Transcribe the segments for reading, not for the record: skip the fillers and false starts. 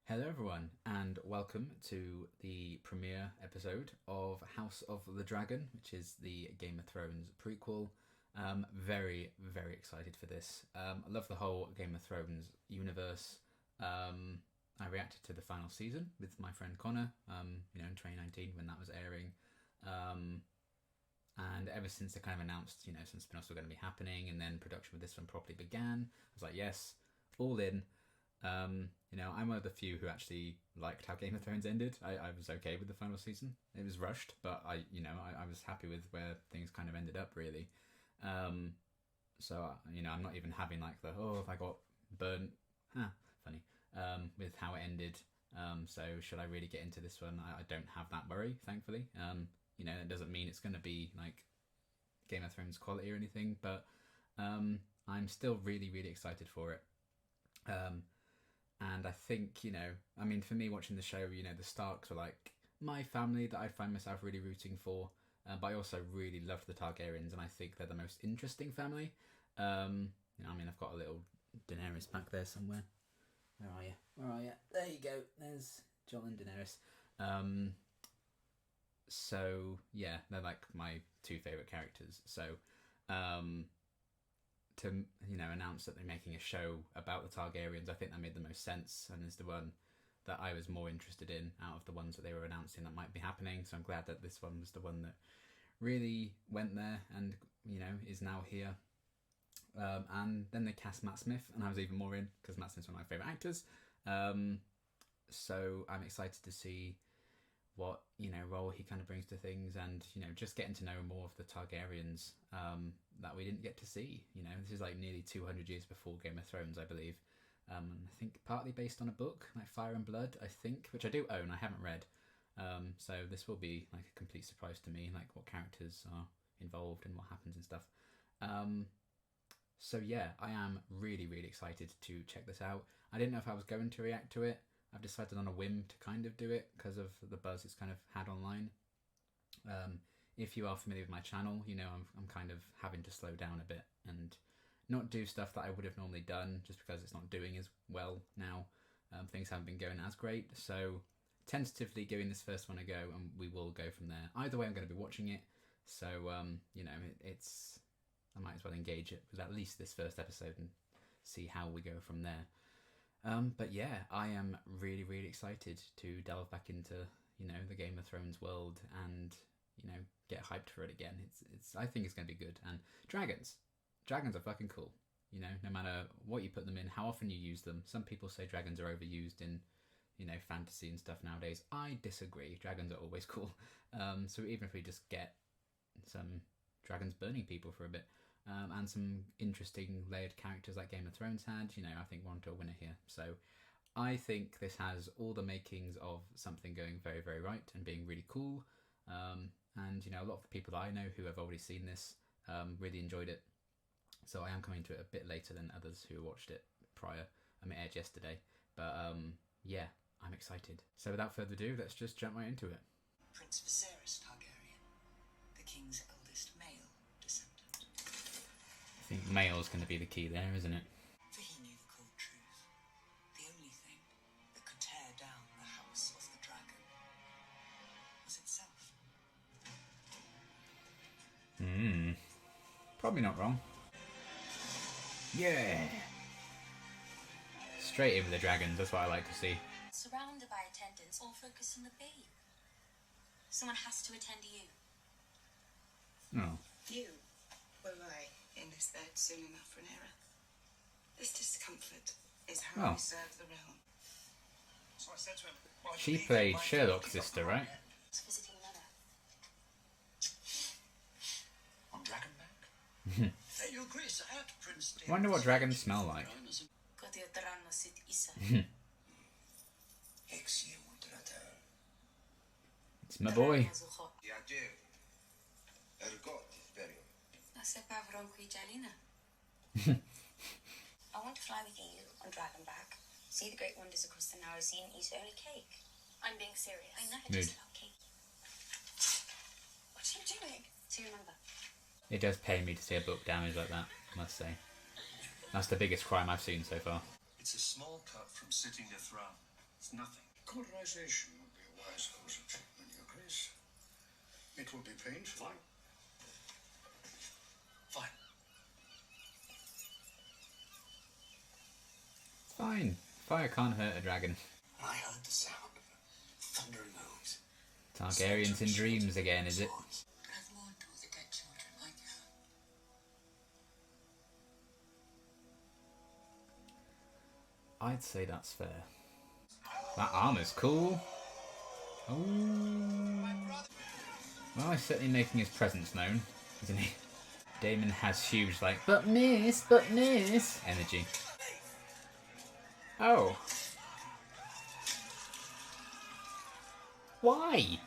Hello, everyone, and welcome to the premiere episode of House of the Dragon, which is the Game of Thrones prequel. Very excited for this. I love the whole Game of Thrones universe. I reacted to the final season with my friend Connor, in 2019 when that was airing. And ever since they kind of announced, some spin-offs were going to be happening, and then production with this one properly began, I was like, yes, all in. I'm one of the few who actually liked how Game of Thrones ended. I was okay with the final season. It was rushed, but I was happy with where things kind of ended up, really. I'm not even having like if I got burnt, funny, with how it ended. So should I really get into this one? I don't have that worry, thankfully. It doesn't mean it's going to be like Game of Thrones quality or anything, but I'm still really excited for it. And I think, for me watching the show, the Starks were like my family that I find myself really rooting for. But I also really love the Targaryens, and I think they're the most interesting family. I've got a little Daenerys back there somewhere. Where are you? There you go. There's Jon and Daenerys. So yeah, they're like my two favourite characters. So, to announce that they're making a show about the Targaryens, I think that made the most sense, and is the one that I was more interested in out of the ones that they were announcing that might be happening. So I'm glad that this one was the one that really went there and is now here. And then they cast Matt Smith, and I was even more in because Matt Smith's one of my favourite actors. So I'm excited to see what role he kind of brings to things, and just getting to know more of the Targaryens that we didn't get to see. This is like nearly 200 years before Game of Thrones, I believe. I think partly based on a book like Fire and Blood, I think, which I do own. I haven't read, so this will be like a complete surprise to me, like what characters are involved and what happens and stuff. So yeah, I am really excited to check this out. I didn't know if I was going to react to it. I've decided on a whim to kind of do it because of the buzz it's kind of had online. If you are familiar with my channel, I'm kind of having to slow down a bit and not do stuff that I would have normally done just because it's not doing as well now. Things haven't been going as great. So tentatively giving this first one a go, and we will go from there. Either way, I'm going to be watching it. So, it's I might as well engage it with at least this first episode and see how we go from there. But yeah, I am really excited to delve back into the Game of Thrones world and get hyped for it again. It's I think it's going to be good. And dragons are fucking cool. No matter what you put them in, how often you use them. Some people say dragons are overused in fantasy and stuff nowadays. I disagree. Dragons are always cool. So even if we just get some dragons burning people for a bit, and some interesting layered characters like Game of Thrones had, I think we're onto a winner here. So I think this has all the makings of something going very right and being really cool. And a lot of the people that I know who have already seen this really enjoyed it. So I am coming to it a bit later than others who watched it prior. It aired yesterday. But yeah, I'm excited. So without further ado, let's just jump right into it. Prince Viserys Targaryen, the king's eldest male descendant. I think male is going to be the key there, isn't it? For he knew the cold truth. The only thing that could tear down the House of the Dragon was itself. Probably not wrong. Yeah! Straight in with the dragons, that's what I like to see. Surrounded by attendants, all focused on the babe. Someone has to attend to you. Oh. You will lie in this bed soon enough, Rhaenyra. This discomfort is how we serve the realm. So I said to him, well, She played Sherlock's sister, right? It's visiting another. On Dragonback? Hey, your grace, I had Prince David. Wonder what dragons smell like. It's my boy. I want to fly with you on Dragonback. See the great wonders across the narrow sea and eat early cake. I'm being serious. I never just about cake. What are you doing? So you remember. It does pain me to see a book damaged like that, I must say. That's the biggest crime I've seen so far. It's a small cut from sitting a throne. It's nothing. Cauterization would be a wise course of treatment, Your Grace. It will be painful. Fine. Fine. It's fine. Fire can't hurt a dragon. I heard the sound of thundering hooves. Targaryens in dreams again, is it? I've mourned all the dead children like her. I'd say that's fair. That armor's cool. Oh. Well, he's certainly making his presence known, isn't he? Daemon has huge, like, but miss, energy. Oh. Why? You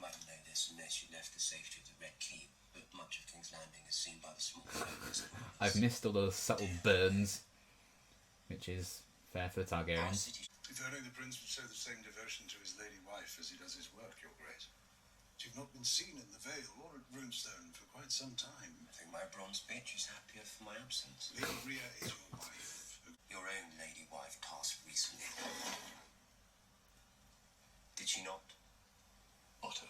mightn't know this unless you left the safety of the Red Keep, but much of King's Landing is seen by the small focus. I've missed all those subtle burns, which is fair for the Targaryens. If only the prince would show the same devotion to his lady wife as he does his work, Your Grace. You've not been seen in the Vale or at Runestone for quite some time. I think my bronze bitch is happier for my absence. Lady Rhea is your wife. Your own lady wife passed recently. Did she not? Otto.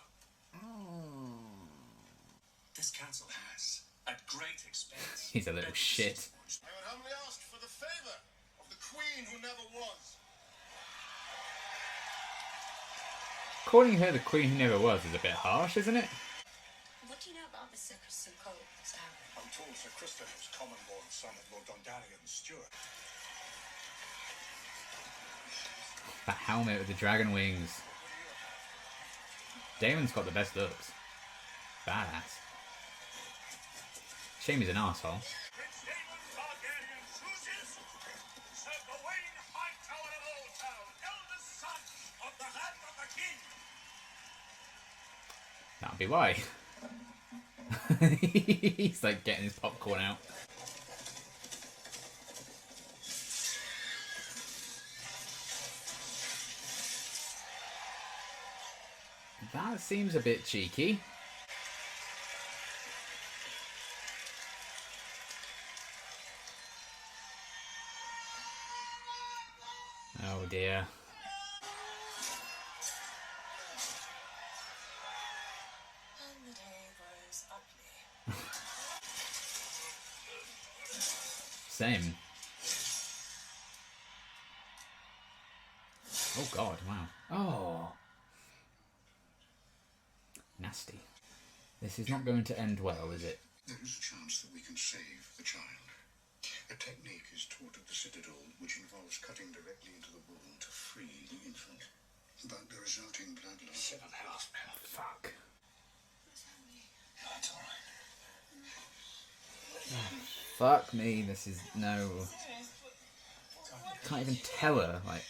This council has, at great expense... He's a little shit. I would humbly ask for the favour of the queen who never was. Calling her the queen who never was is a bit harsh, isn't it? What do you know about the Sir Kristen Cole, Sir Harry? I'm told Sir Kristen was common-born son of Lord Dondarrion Stewart. That helmet with the dragon wings. Daemon's got the best looks. Badass. Shame he's an arsehole. Prince Daemon Targaryen chooses Sir Gawain Hightower of Old Town, eldest son of the Hand of the King. That'd be why. He's like getting his popcorn out. That seems a bit cheeky. Oh dear. And the day grows ugly. Same. Oh god, wow. Oh. Nasty. This is not going to end well, is it? There is a chance that we can save the child. A technique is taught at the Citadel which involves cutting directly into the womb to free the infant. But the resulting blood loss... 7 hours, pal. Fuck. That's alright. Fuck me, this is no. Can't even tell her, like,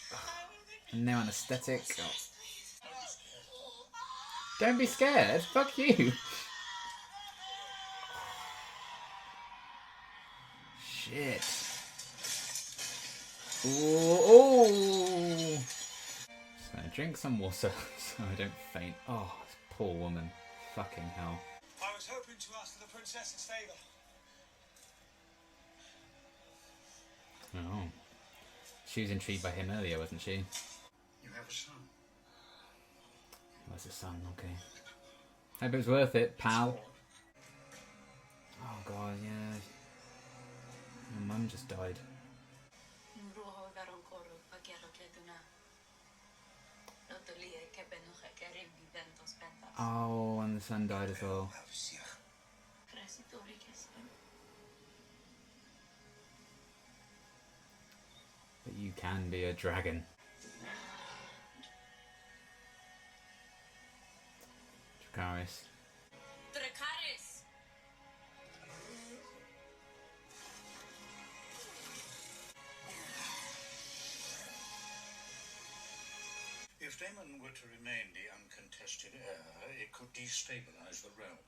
no anesthetic. Oh. Don't be scared, fuck you. Shit. Ooh. Just gonna drink some water so I don't faint. Oh, this poor woman. Fucking hell. I was hoping to ask for the princess's favour. Oh. She was intrigued by him earlier, wasn't she? You have a son. Where's the sun? Okay. Hope it was worth it, pal. Oh god, yeah. My mum just died. Oh, and the son died as well. But you can be a dragon. Dracarys. Dracarys! If Daemon were to remain the uncontested heir, it could destabilize the realm.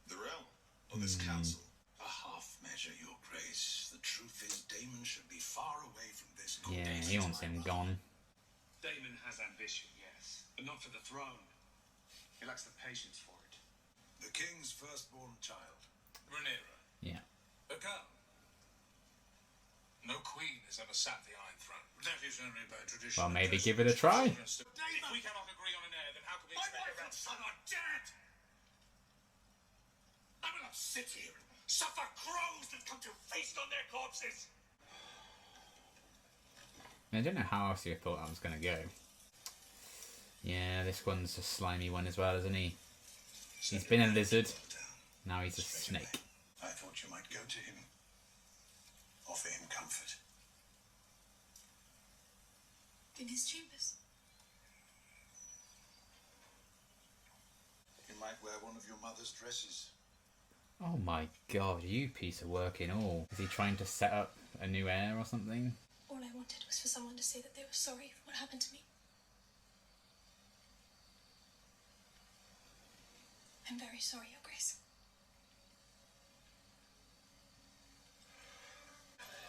The realm? Or this council? A half measure, Your Grace. The truth is, Daemon should be far away from this. Yeah, he wants him gone. Daemon has ambition, yes, but not for the throne. He lacks the patience for it. The king's firstborn child, Rhaenyra. Yeah. A girl. No queen has ever sat the Iron Throne. That is only by tradition. Well, maybe give it a try. If we cannot agree on an heir, then how can we My expect wife and son are dead! I will not sit here and suffer crows that come to feast on their corpses! I don't know how else you thought I was going to go. Yeah, this one's a slimy one as well, isn't he? He's been a lizard, now he's a snake. I thought you might go to him. Offer him comfort. In his chambers. You might wear one of your mother's dresses. Oh my god, you piece of work in all. Is he trying to set up a new heir or something? All I wanted was for someone to say that they were sorry for what happened to me. I'm very sorry, Your Grace.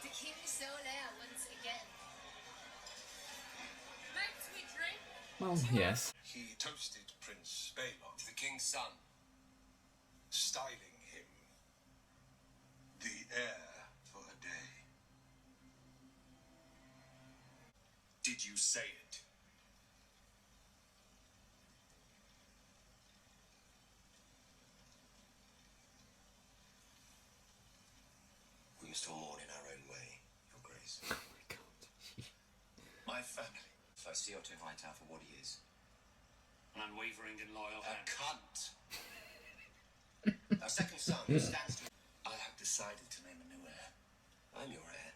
The king sole heir once again. Might we drink? Well, yes. He toasted Prince Balon, The king's son. styling him the heir for a day. Did you say it? We must all mourn in our own way, Your Grace. Oh my god. My family. First, see Otto Hightower for what he is. An unwavering and loyal A hand. cunt. Our second son, who stands to... I have decided to name a new heir. I'm your heir.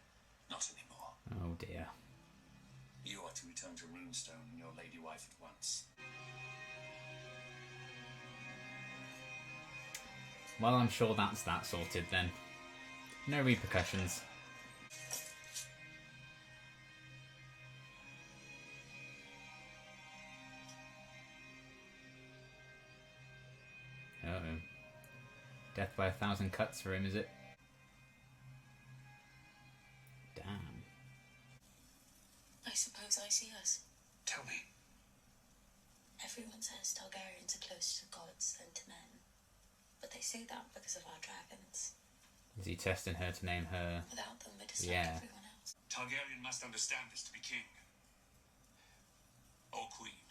Not anymore. Oh dear. You are to return to Runestone and your lady wife at once. Well, I'm sure that's that sorted then. No repercussions. Uh-oh. Death by 1,000 cuts for him, is it? Damn. I suppose I see us. Tell me. Everyone says Targaryens are closer to gods than to men. But they say that because of our dragons. Is he testing her to name her? Without them, we're just like Yeah. everyone else. Targaryen must understand this to be king. Or queen.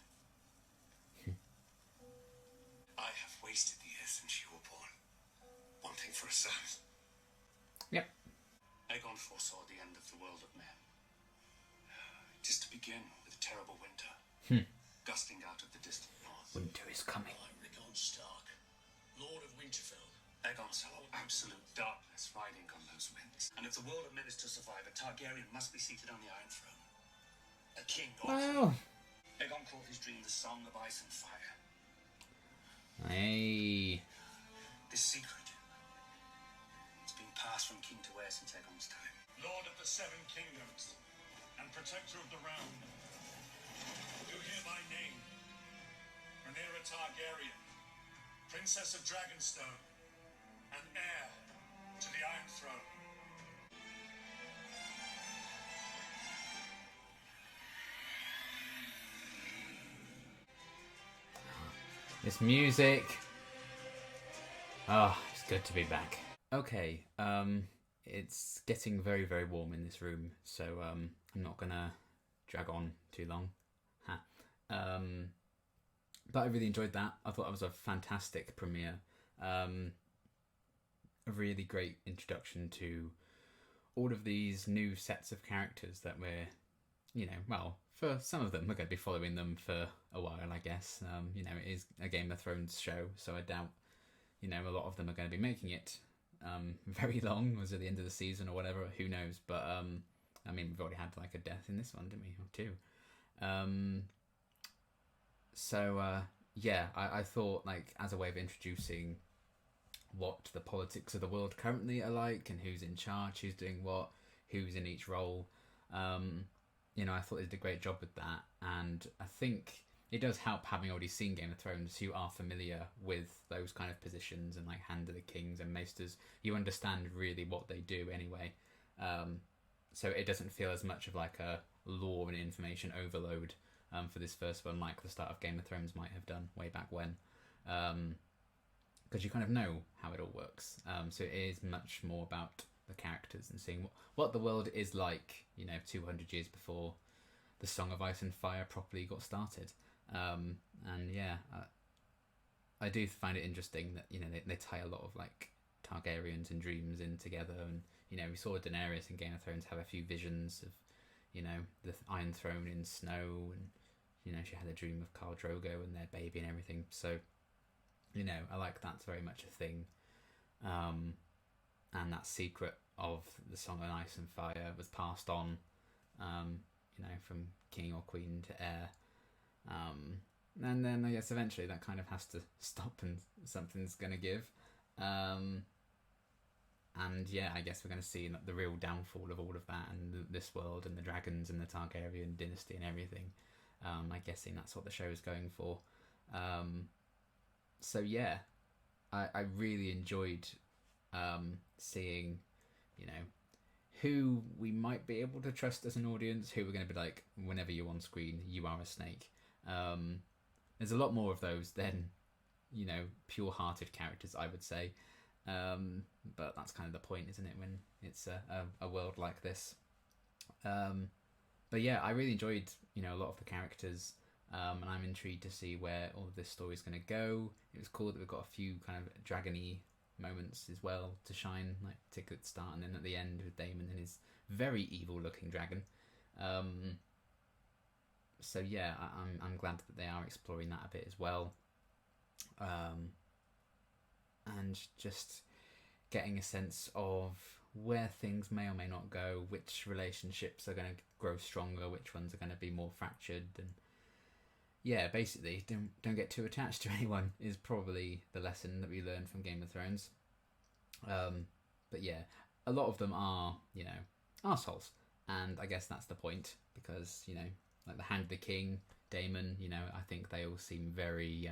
I have wasted the years since you were born, wanting for a son. Yep. Aegon foresaw the end of the world of men. It is to begin with a terrible winter, gusting out of the distant north. Winter is coming. I'm Rickon Stark, Lord of Winterfell. Aegon saw absolute darkness riding on those winds. And if the world of men is to survive, a Targaryen must be seated on the Iron Throne. A king also. Well. Aegon called his dream the Song of Ice and Fire. Hey. This secret, it's been passed from king to heir since Aegon's time. Lord of the Seven Kingdoms, and Protector of the Realm. You hereby name Rhaenyra Targaryen, Princess of Dragonstone, and heir to the Iron Throne. This music. Oh, it's good to be back. Okay, it's getting very, very warm in this room, so I'm not gonna drag on too long. But I really enjoyed that. I thought that was a fantastic premiere. A really great introduction to all of these new sets of characters that we're, well, for some of them, we're going to be following them for a while, I guess. It is a Game of Thrones show, so I doubt, a lot of them are going to be making it very long. Was it the end of the season or whatever? Who knows? But, we've already had, like, a death in this one, didn't we? Or two. I thought, like, as a way of introducing what the politics of the world currently are like and who's in charge, who's doing what, who's in each role, I thought they did a great job with that, and I think it does help having already seen Game of Thrones, who are familiar with those kind of positions and like Hand of the Kings and Maesters. You understand really what they do anyway, so it doesn't feel as much of like a lore and information overload for this first one, like the start of Game of Thrones might have done way back when, because you kind of know how it all works. So it is much more about the characters and seeing what the world is like, 200 years before the Song of Ice and Fire properly got started. And yeah, I do find it interesting that they tie a lot of like Targaryens and dreams in together, and we saw Daenerys in Game of Thrones have a few visions of the Iron Throne in snow, and she had a dream of Khal Drogo and their baby and everything. So I like that's very much a thing, and that secret of the Song of Ice and Fire was passed on, from king or queen to heir. And then I guess eventually that kind of has to stop and something's going to give. And yeah, I guess we're going to see the real downfall of all of that and this world and the dragons and the Targaryen dynasty and everything. I'm guessing that's what the show is going for. So yeah, I really enjoyed seeing, who we might be able to trust as an audience, who we're going to be like, whenever you're on screen, you are a snake. There's a lot more of those than, pure-hearted characters, I would say. But that's kind of the point, isn't it, when it's a world like this. But yeah, I really enjoyed, a lot of the characters, and I'm intrigued to see where all of this story is going to go. It was cool that we've got a few kind of dragon-y moments as well to shine, like to good start, and then at the end with Daemon and his very evil-looking dragon. So yeah, I'm glad that they are exploring that a bit as well, and just getting a sense of where things may or may not go, which relationships are going to grow stronger, which ones are going to be more fractured, and yeah, basically don't get too attached to anyone is probably the lesson that we learned from Game of Thrones. But yeah, a lot of them are, arseholes, and I guess that's the point, because like the Hand of the King, Daemon, I think they all seem very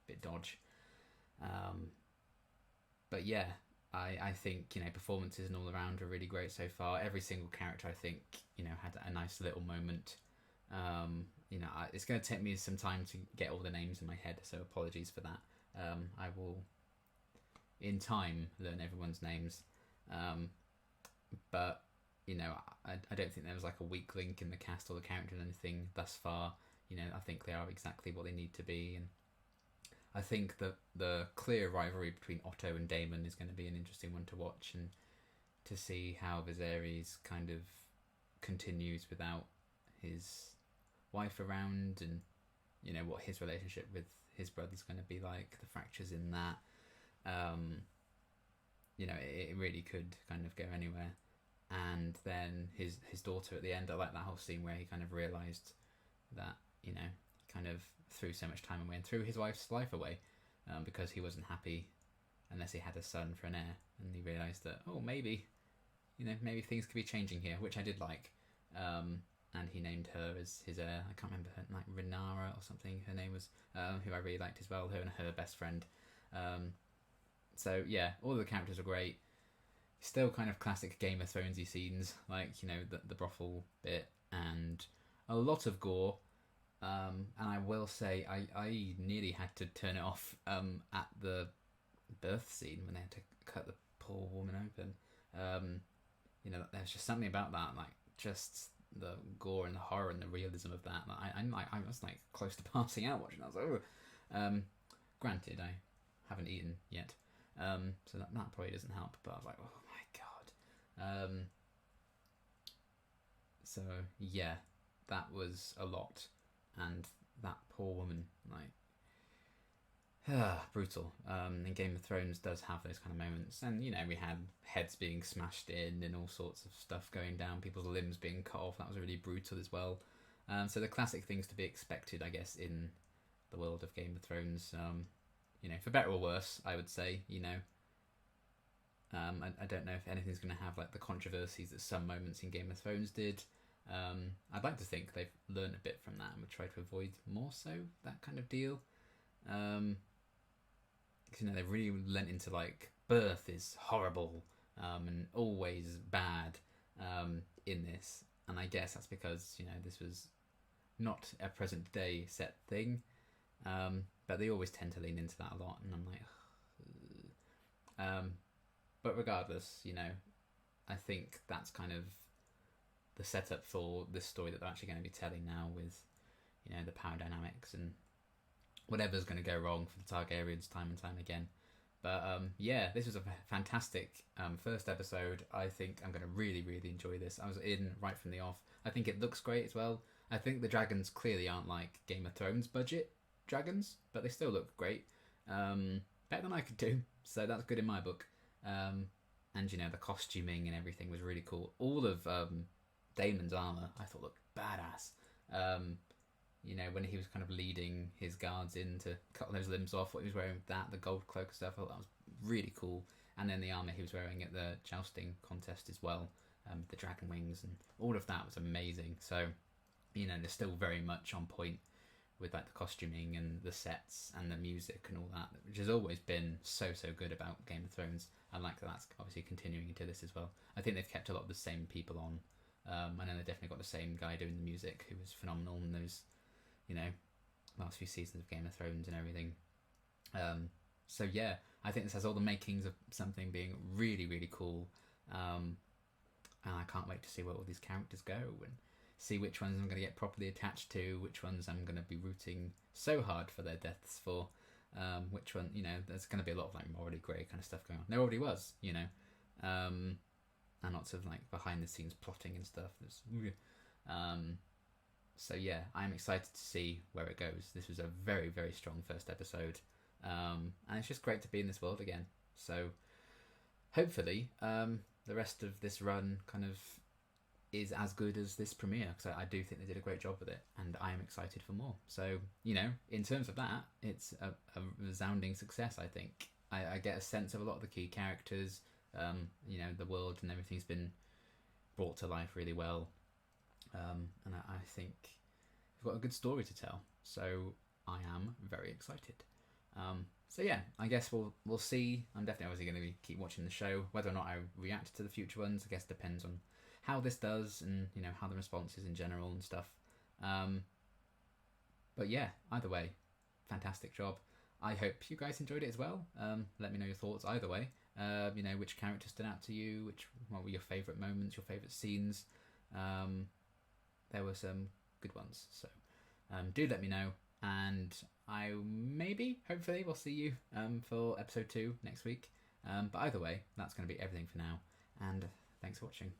bit dodge. But yeah, I think performances and all around are really great so far. Every single character, I think, had a nice little moment. It's going to take me some time to get all the names in my head, so apologies for that. I will, in time, learn everyone's names. But I don't think there was like a weak link in the cast or the character or anything thus far. I think they are exactly what they need to be, and I think that the clear rivalry between Otto and Daemon is going to be an interesting one to watch, and to see how Viserys kind of continues without his wife around, and what his relationship with his brother's going to be like, the fractures in that. It really could kind of go anywhere. And then his daughter at the end, I like that whole scene where he kind of realised that he kind of threw so much time away and threw his wife's life away, because he wasn't happy unless he had a son for an heir, and he realised that maybe things could be changing here, which I did like. And he named her as his heir. I can't remember her, like Renara or something her name was, who I really liked as well, her and her best friend. So yeah, all the characters are great. Still kind of classic Game of Thronesy scenes, like the brothel bit, and a lot of gore. And I will say, I nearly had to turn it off at the birth scene when they had to cut the poor woman open. There's just something about that, like just the gore and the horror and the realism of that. I was like close to passing out watching that. I was like, granted, I haven't eaten yet, so that probably doesn't help. But I was like, oh my god. So yeah, that was a lot. And that poor woman, brutal. And Game of Thrones does have those kind of moments. And, we had heads being smashed in and all sorts of stuff going down, people's limbs being cut off. That was really brutal as well. So the classic things to be expected, I guess, in the world of Game of Thrones. For better or worse, I would say, I don't know if anything's going to have, like, the controversies that some moments in Game of Thrones did. I'd like to think they've learned a bit from that and would try to avoid more so that kind of deal. Because they've really lent into like birth is horrible and always bad in this, and I guess that's because this was not a present day set thing, but they always tend to lean into that a lot, and I'm like, But regardless, you know, I think that's kind of the setup for this story that they're actually going to be telling now, with, you know, the power dynamics and whatever's going to go wrong for the Targaryens time and time again. But yeah, this was a fantastic first episode. I think I'm going to really, really enjoy this. I was in right from the off. I think it looks great as well. I think the dragons clearly aren't like Game of Thrones budget dragons, but they still look great. Better than I could do, so that's good in my book. And, you know, the costuming and everything was really cool. All of Daemon's armour I thought looked badass. You know, when he was kind of leading his guards in to cut those limbs off, what he was wearing with that, the gold cloak and stuff, I thought that was really cool. And then the armour he was wearing at the jousting contest as well, the dragon wings, and all of that was amazing. So, you know, they're still very much on point with like the costuming and the sets and the music and all that, which has always been so good about Game of Thrones. I like that that's obviously continuing into this as well. I think they've kept a lot of the same people on. I know they've definitely got the same guy doing the music, who was phenomenal in those, you know, last few seasons of Game of Thrones and everything. So yeah, I think this has all the makings of something being really, really cool. And I can't wait to see where all these characters go and see which ones I'm going to get properly attached to, which ones I'm going to be rooting so hard for their deaths for, which one, you know, there's going to be a lot of like morally grey kind of stuff going on. There already was, you know, and lots of like behind the scenes plotting and stuff. So yeah, I'm excited to see where it goes. This was a very, very strong first episode, and it's just great to be in this world again. So hopefully the rest of this run kind of is as good as this premiere, because I do think they did a great job with it, and I am excited for more. So, you know, in terms of that, it's a resounding success, I think. I get a sense of a lot of the key characters, you know, the world and everything's been brought to life really well. And I think we've got a good story to tell, so I am very excited. So yeah, I guess we'll see. I'm definitely obviously going to keep watching the show. Whether or not I react to the future ones, I guess depends on how this does and, you know, how the response is in general and stuff. But yeah, either way, fantastic job. I hope you guys enjoyed it as well. Let me know your thoughts either way. You know, which character stood out to you, what were your favourite moments, your favourite scenes. There were some good ones, so do let me know, and I hopefully we'll see you for episode 2 next week. But either way, that's going to be everything for now, and thanks for watching.